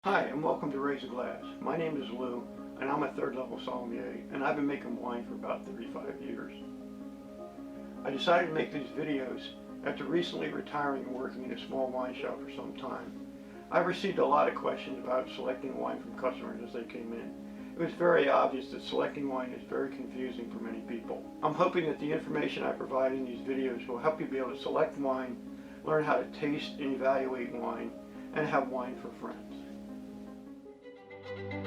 Hi, and welcome to Raise a Glass. My name is Lou, and I'm a third-level sommelier, and I've been making wine for about 35 years. I decided to make these videos after recently retiring and working in a small wine shop for some time. I've received a lot of questions about selecting wine from customers as they came in. It was very obvious that selecting wine is very confusing for many people. I'm hoping that the information I provide in these videos will help you be able to select wine, learn how to taste and evaluate wine, and have wine for friends. In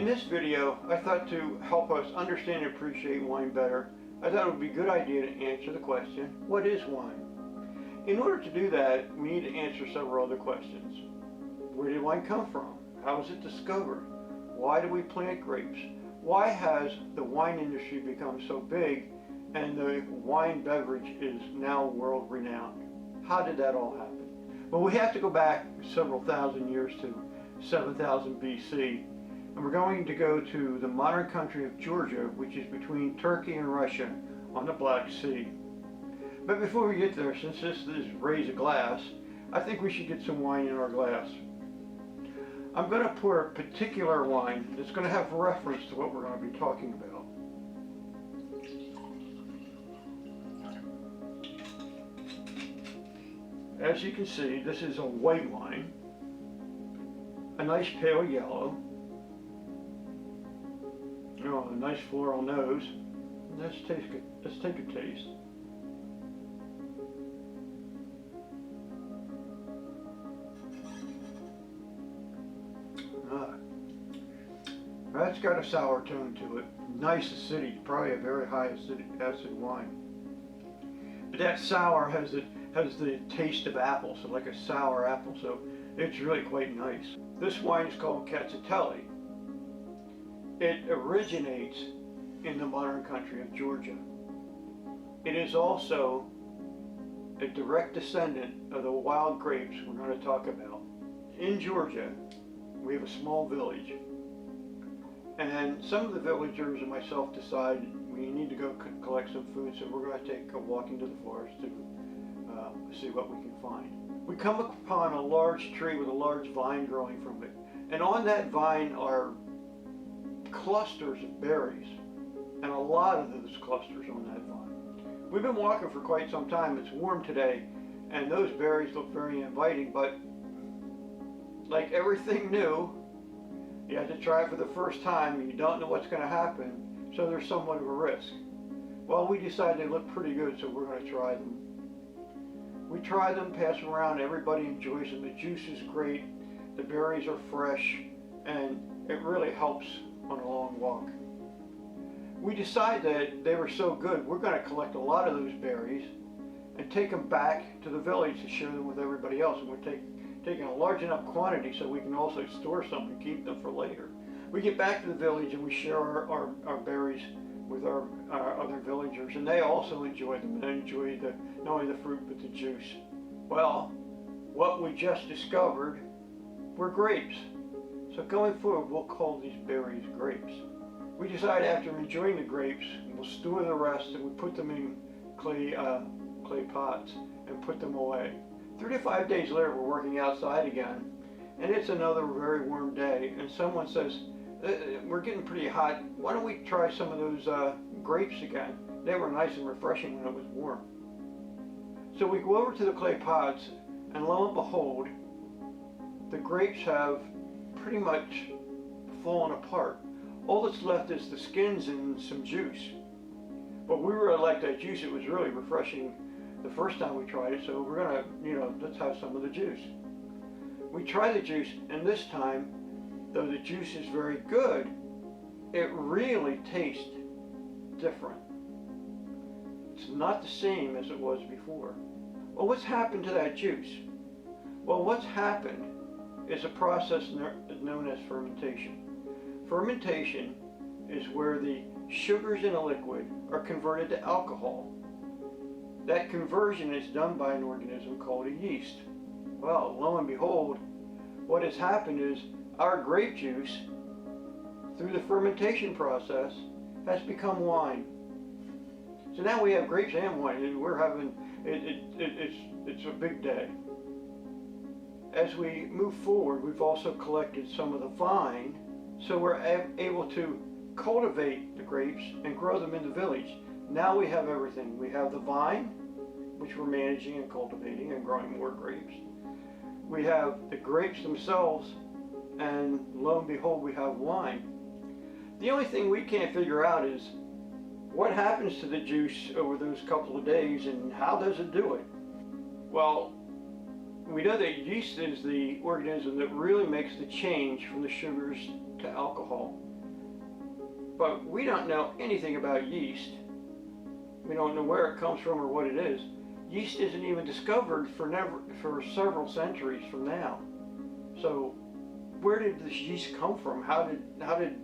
this video, I thought to help us understand and appreciate wine better, I thought it would be a good idea to answer the question, what is wine? In order to do that, we need to answer several other questions. Where did wine come from? How was it discovered? Why do we plant grapes? Why has the wine industry become so big and the wine beverage is now world renowned? How did that all happen? Well, we have to go back several thousand years to 7000 BC, and we're going to go to the modern country of Georgia, which is between Turkey and Russia on the Black Sea. But before we get there, since this is Raise a Glass, I think we should get some wine in our glass. I'm going to pour a particular wine that's going to have reference to what we're going to be talking about. As you can see, this is a white wine, a nice pale yellow, a nice floral nose. Let's take a taste. That's got a sour tone to it. Nice acidity, probably a very high acid wine. But that sour has the taste of apple, so like a sour apple, so it's really quite nice. This wine is called Catawba. It originates in the modern country of Georgia. It is also a direct descendant of the wild grapes we're going to talk about. In Georgia, we have a small village, and some of the villagers and myself decide we need to go collect some food, so we're going to take a walk into the forest to see what we can find. We come upon a large tree with a large vine growing from it, and on that vine are clusters of berries, and a lot of those clusters on that vine. We've been walking for quite some time. It's warm today, and those berries look very inviting, but like everything new, you have to try it for the first time and you don't know what's going to happen, so there's somewhat of a risk. Well, we decided they look pretty good, so we're going to try them. We try them, pass them around, everybody enjoys them. The juice is great, the berries are fresh, and it really helps on a long walk. We decided that they were so good, we're going to collect a lot of those berries and take them back to the village to share them with everybody else. And we're taking a large enough quantity so we can also store some and keep them for later. We get back to the village and we share our berries with our other villagers, and they also enjoy them. They enjoy not only the fruit but the juice. Well, what we just discovered were grapes. So going forward, we'll call these berries grapes. We decided after enjoying the grapes, we'll store the rest, and we put them in clay pots and put them away. 3 to 5 days later, we're working outside again, and it's another very warm day, and someone says, we're getting pretty hot, why don't we try some of those grapes again? They were nice and refreshing when it was warm. So we go over to the clay pots, and lo and behold, the grapes have pretty much fallen apart. All that's left is the skins and some juice. But we really liked that juice. It was really refreshing the first time we tried it, so we're gonna, let's have some of the juice. We try the juice, and this time, though the juice is very good, it really tastes different. It's not the same as it was before. Well, what's happened to that juice? Well, what's happened is a process known as fermentation. Fermentation is where the sugars in a liquid are converted to alcohol. That conversion is done by an organism called a yeast. Well, lo and behold, what has happened is our grape juice, through the fermentation process, has become wine. So now we have grapes and wine, and we're having, it's a big day. As we move forward, we've also collected some of the vine, so we're able to cultivate the grapes and grow them in the village. Now we have everything. We have the vine, which we're managing and cultivating and growing more grapes. We have the grapes themselves, and lo and behold, we have wine. The only thing we can't figure out is what happens to the juice over those couple of days and how does it do it? Well, we know that yeast is the organism that really makes the change from the sugars to alcohol. But we don't know anything about yeast. We don't know where it comes from or what it is. Yeast isn't even discovered for several centuries from now. So where did this yeast come from? How did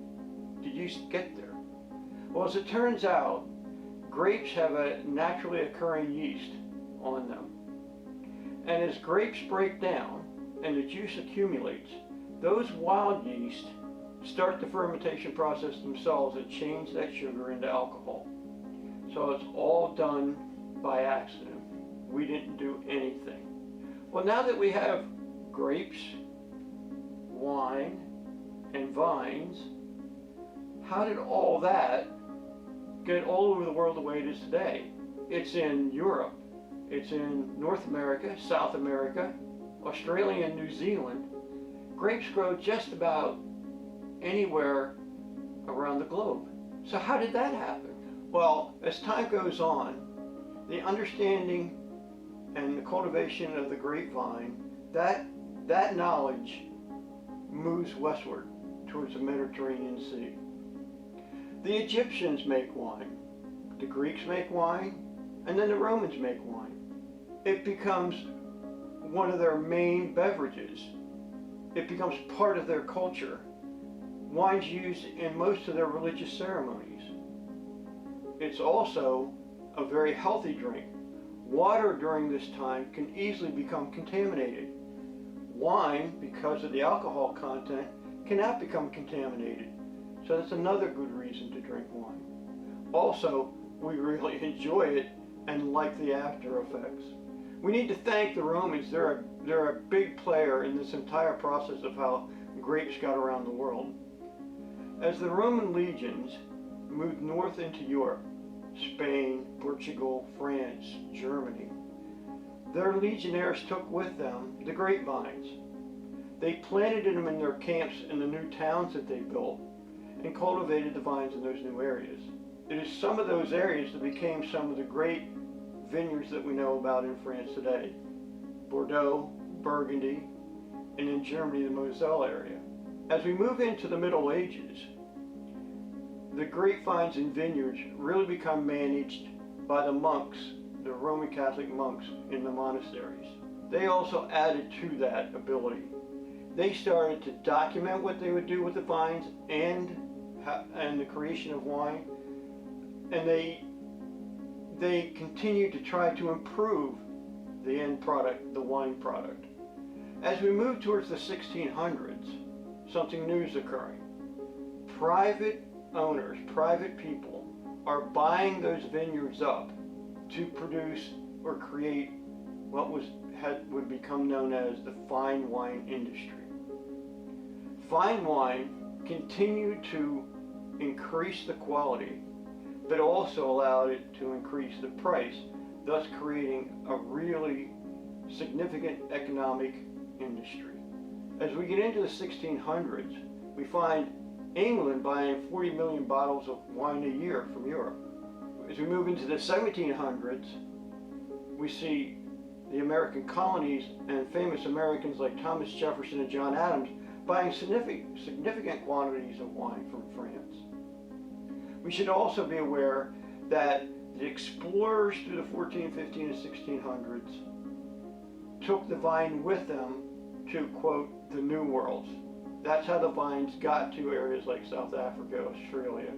the yeast get there? Well, as it turns out, grapes have a naturally occurring yeast on them. And as grapes break down and the juice accumulates, those wild yeast start the fermentation process themselves and change that sugar into alcohol. So it's all done by accident. We didn't do anything. Well, now that we have grapes, wine, and vines, how did all that get all over the world the way it is today? It's in Europe, it's in North America, South America, Australia, and New Zealand. Grapes grow just about anywhere around the globe. So how did that happen? Well, as time goes on, the understanding and the cultivation of the grapevine, that knowledge moves westward towards the Mediterranean Sea. The Egyptians make wine, the Greeks make wine, and then the Romans make wine. It becomes one of their main beverages. It becomes part of their culture. Wine's used in most of their religious ceremonies. It's also a very healthy drink. Water during this time can easily become contaminated. Wine, because of the alcohol content, cannot become contaminated. So that's another good reason to drink wine. Also, we really enjoy it and like the after effects. We need to thank the Romans. They're a big player in this entire process of how grapes got around the world. As the Roman legions moved north into Europe, Spain, Portugal, France, Germany, their legionnaires took with them the grapevines. They planted them in their camps in the new towns that they built and cultivated the vines in those new areas. It is some of those areas that became some of the great vineyards that we know about in France today. Bordeaux, Burgundy, and in Germany, the Moselle area. As we move into the Middle Ages, the grapevines and vineyards really become managed by the monks, the Roman Catholic monks in the monasteries. They also added to that ability. They started to document what they would do with the vines and the creation of wine, and they continued to try to improve the end product, the wine product. As we move towards the 1600s, something new is occurring. Private owners, private people, are buying those vineyards up to produce or create what would become known as the fine wine industry. Fine wine continued to increase the quality, but also allowed it to increase the price, thus creating a really significant economic industry. As we get into the 1600s, we find England buying 40 million bottles of wine a year from Europe. As we move into the 1700s, we see the American colonies and famous Americans like Thomas Jefferson and John Adams buying significant quantities of wine from France. We should also be aware that the explorers through the 14, 15, and 1600s took the vine with them to, quote, the New World. That's how the vines got to areas like South Africa, Australia,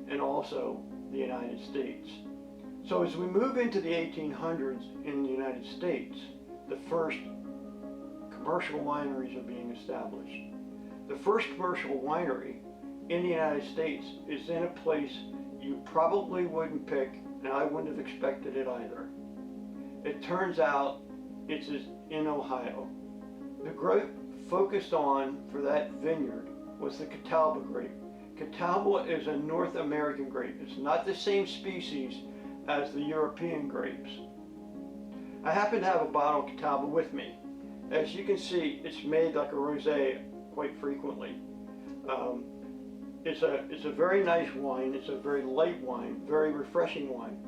and also the United States. So as we move into the 1800s in the United States, the first commercial wineries are being established. The first commercial winery in the United States is in a place you probably wouldn't pick, and I wouldn't have expected it either. It turns out it's in Ohio. The grape focused on for that vineyard was the Catawba grape. Catawba is a North American grape. It's not the same species as the European grapes. I happen to have a bottle of Catawba with me. As you can see, it's made like a rosé quite frequently. It's a very nice wine. It's a very light wine, very refreshing wine.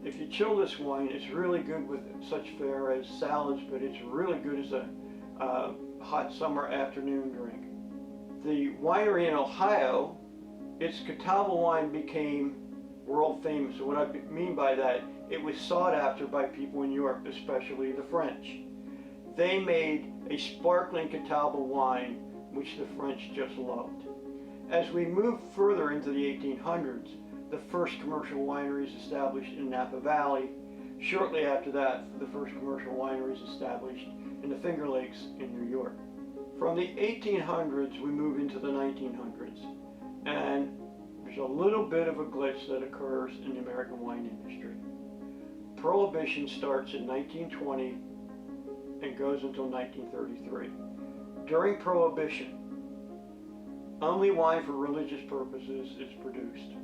If you chill this wine, it's really good with such fare as salads, but it's really good as a hot summer afternoon drink. The winery in Ohio, its Catawba wine became world famous. So what I mean by that, it was sought after by people in Europe, especially the French. They made a sparkling Catawba wine, which the French just loved. As we move further into the 1800s, the first commercial wineries established in Napa Valley. Shortly after that, the first commercial wineries established in the Finger Lakes in New York. From the 1800s, we move into the 1900s, and there's a little bit of a glitch that occurs in the American wine industry. Prohibition starts in 1920 and goes until 1933. During Prohibition, only wine for religious purposes is produced.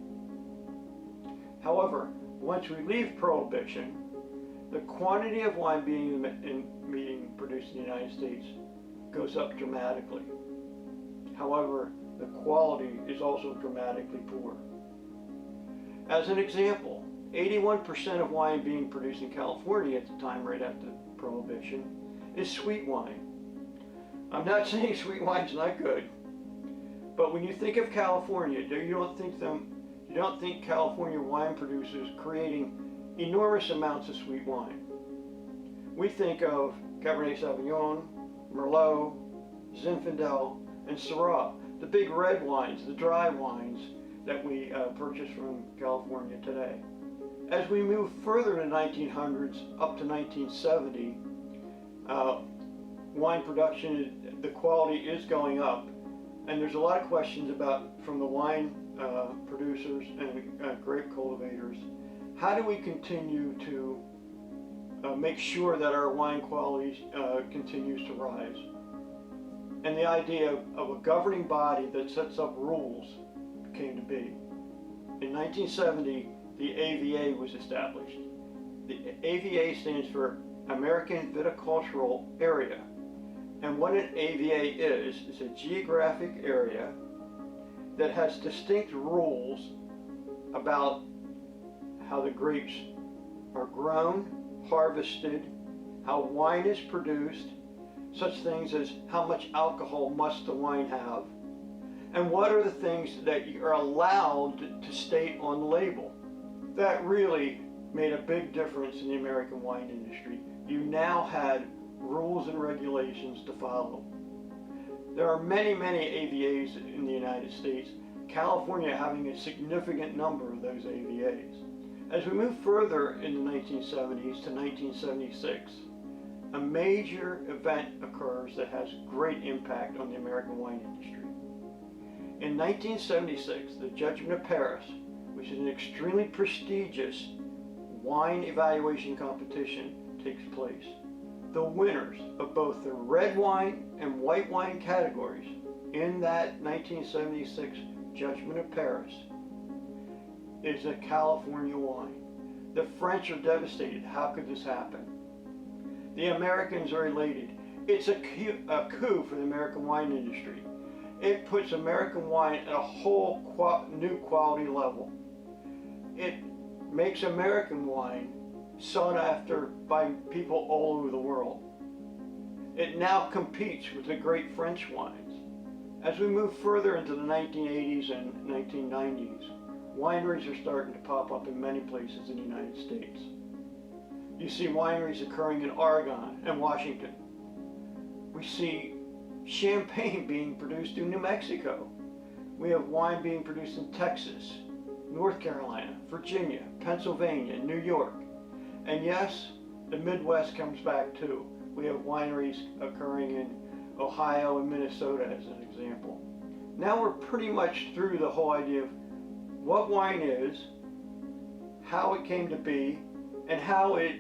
However, once we leave Prohibition, the quantity of wine being produced in the United States goes up dramatically. However, the quality is also dramatically poor. As an example, 81% of wine being produced in California at the time, right after Prohibition, is sweet wine. I'm not saying sweet wine's not good, but when you think of California, you don't think California wine producers creating enormous amounts of sweet wine. We think of Cabernet Sauvignon, Merlot, Zinfandel, and Syrah, the big red wines, the dry wines that we purchase from California today. As we move further in the 1900s up to 1970, wine production, the quality is going up, and there's a lot of questions from the wine producers and grape cultivators. How do we continue to make sure that our wine quality continues to rise? And the idea of a governing body that sets up rules came to be. In 1970, the AVA was established. The AVA stands for American Viticultural Area. And what an AVA is a geographic area that has distinct rules about how the grapes are grown, harvested, how wine is produced, such things as how much alcohol must the wine have, and what are the things that you are allowed to state on the label. That really made a big difference in the American wine industry. You now had rules and regulations to follow. There are many, many AVAs in the United States, California having a significant number of those AVAs. As we move further in the 1970s to 1976, a major event occurs that has great impact on the American wine industry. In 1976, the Judgment of Paris, which is an extremely prestigious wine evaluation competition, takes place. The winners of both the red wine and white wine categories in that 1976 Judgment of Paris is a California wine. The French are devastated. How could this happen? The Americans are elated. It's a coup for the American wine industry. It puts American wine at a whole new quality level. It makes American wine sought after by people all over the world. It now competes with the great French wines. As we move further into the 1980s and 1990s, wineries are starting to pop up in many places in the United States. You see wineries occurring in Oregon and Washington. We see champagne being produced in New Mexico. We have wine being produced in Texas, North Carolina, Virginia, Pennsylvania, New York. And yes, the Midwest comes back too. We have wineries occurring in Ohio and Minnesota as an example. Now we're pretty much through the whole idea of what wine is, how it came to be, and how it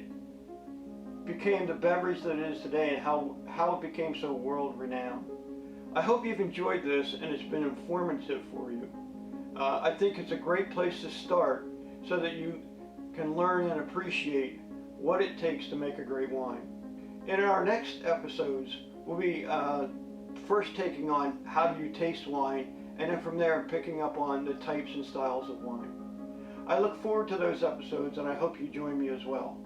became the beverage that it is today, and how it became so world renowned. I hope you've enjoyed this and it's been informative for you. I think it's a great place to start so that you can learn and appreciate what it takes to make a great wine. In our next episodes, we'll be first taking on how do you taste wine, and then from there picking up on the types and styles of wine. I look forward to those episodes, and I hope you join me as well.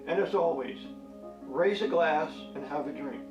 And as always, raise a glass and have a drink.